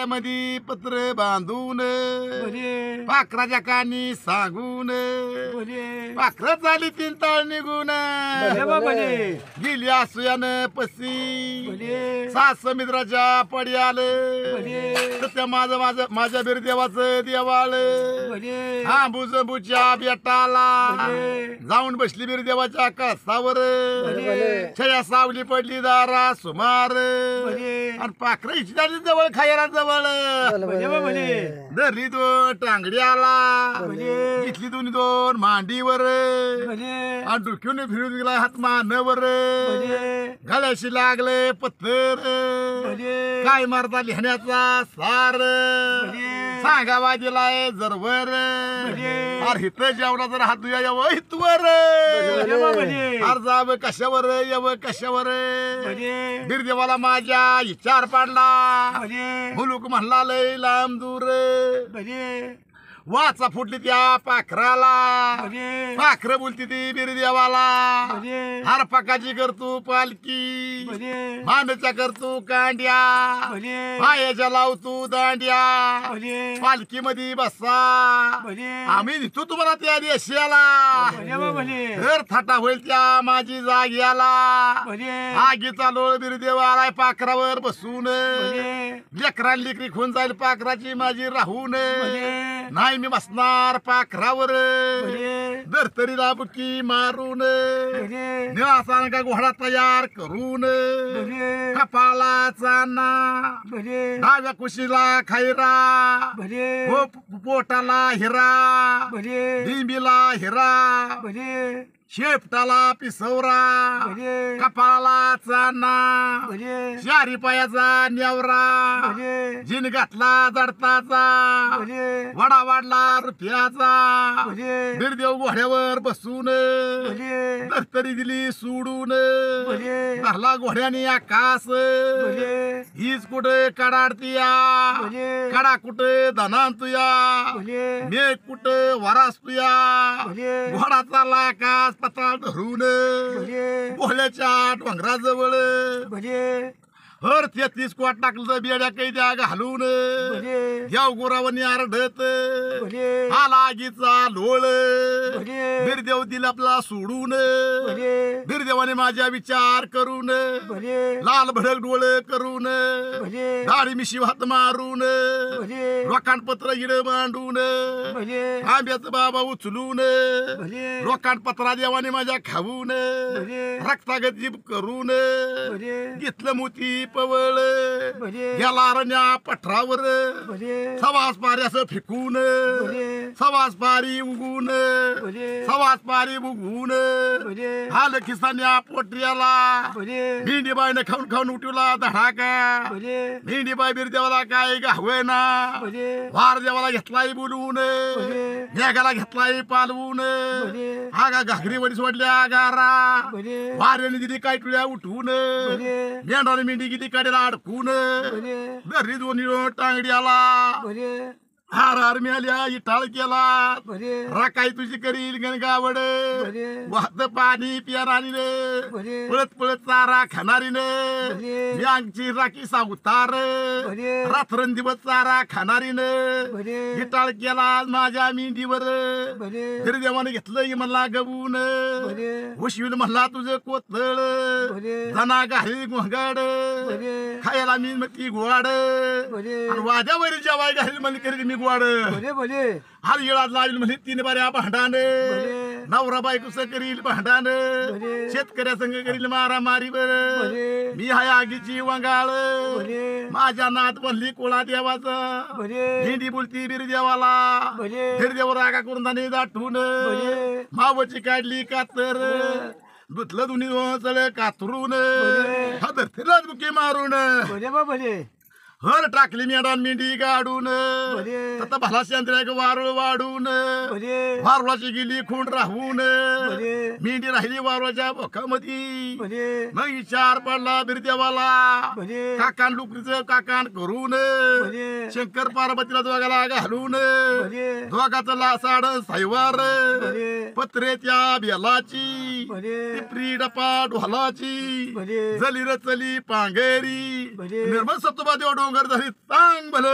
पायामध्ये पत्र बांधून भले पाखराच्या कानी सांगून भले पाखरं झाली 3 ताळ निघून भले गेली असुयानं पसी भले सात समुद्राच्या पड्याल भले सत्या माझ्या बिरदेवाचं देवाळ भले हा भुजबुच्या बेटाला भले जाऊन बसली बिरदेवाच्या कळसावर भले छया सावली पडली दारा सुमार भले आणि पाखरं हिची झाली जवळ खायला जवळ भले धरली 2 टांगड्याला भले घेतली 2 मांडीवर भले आणि डुक्यून फिरून गेला हात मानवर भले गळ्याशी लागले पत्थर भले काय मारता लिहिण्याचा सार सांगावा दिलाय जरवर अरे हित जेवढा जर हात दुया यावं हितवर अर जावं कशावर यावं कशावर बिरदेवाला माझ्या विचार पाडला मुलूक म्हणला लय लांब दूर वाचा फुटली त्या पाखराला पाखरं बोलती ती बिरदेवाला हर पकाची करतो पालकी मानच्या करतो कांड्या पायाच्या लावतो दांड्या पालखी मध्ये बसा आम्ही निघतो तुम्हाला त्या देशाला घर थाटा होईल त्या माझी जाग्याला आगीचा लोळ बिरदेवाला पाखरावर बसून लेकरां लेकरी खून जाईल पाखराची माझी राहून नाही मी बसणार पाखरावर दरतरीला बुकी मारून निळासा का घोडा तयार करून कपाळा चाना डाव्या कुशीला खैरा पोटाला हिरा डिंबीला हिरा शेपटाला पिसवरा कपाळाला चाना चारी पायाचा नेवरा जिन घातला जडताचा वडा वाढला रुपयाचा बिरदेव घोड्यावर बसून दस्तरी दिली सोडून धरला घोड्याने आकाश हीच कुठे कडाडतीया कडा कुठे धनांतुया मेघ कुठे वरासतुया घोडा चालला आकाश पताळ धरून भोल्याच्या डोंगराजवळ हर 33 कोट टाकलं बेड्या कैद्या घालून याव गोरावणी आरडत आला आगीचा लोळ बिरदेव दिला आपला सोडून बिरदेवाने माझ्या विचार करून लाल भडक डोळ करून दाढी मिशी हात मारून लोकांपत्र इड मांडून आंब्याचं बाबा उचलून लोकांपत्रा देवाने माझ्या खाऊन रक्तागत जीभ करून घेतलं मोती पवळ गेला रण्या पठरावर सवास पारी असं फेकून सवास पारी उगून सवास पारी उगून आलं खिसान्या पोटऱ्याला भेंडीबाईने खाऊन खाऊन उठवला धडाका भेंडीबाई बिरदेवाला काय गावना वार देवाला घेतलाय बोलवून मेघाला घेतलाय पालवून आगा घागरी वडी सोडल्या गारा वाऱ्याने दिली काय टुळ्या उठवून मेंढाने मेंढी किती कडेला अडकून घरी 2 टांगड्याला हार हार मिळाल्या इटाळ केला राखाई तुझी करील गणगावड वाहत पाणी पिणारीने पळत पळत चारा खाणारीने यांची राखी सावतार रात्रन दिवस चारा खाणारीने इटाळ केला माझ्या मेंढीवर बिरदेवाने घेतलं म्हणला गबून उशवील म्हणला तुझं कोतळ जना घाली घोंगड खायला मी ती गोवाड वाद्यावर जेवाय घाली म्हणजे करील मी गोवाड हाल येळात लावील म्हणजे 3 बाऱ्या भांडान नवरा बायकोस करील भांडान शेतकऱ्या संग करील मारामारीवर मी हाय आगीची वंगाळ माझ्या नात बनली कोळा देवाचा भेंडी बोलती बिरदेवाला बिरदेव रागा करून दाणे दाटून मावची काढली कातर धुतलं दोन्ही चल कातरून हदर फिरत बुकी मारून हर टाकली मेडान मेंढी गाडून आता भला शेंद्र्या वारुळ वाढून वारुळाची गेली खूण राहून मेंढी राहिली वारुळाच्या बोकामध्ये मग विचार पडला बिरदेवाला काकान लुकरीचं काकान करून शंकर पार्वतीला दोघाला घालून दोघाचं लासाड सायवार पत्रे त्या बेलाची टिपरी डपा ढोलाची जली रचली पांगेरी निर्मळ सतोबा देव डोंगर धरी चांग भल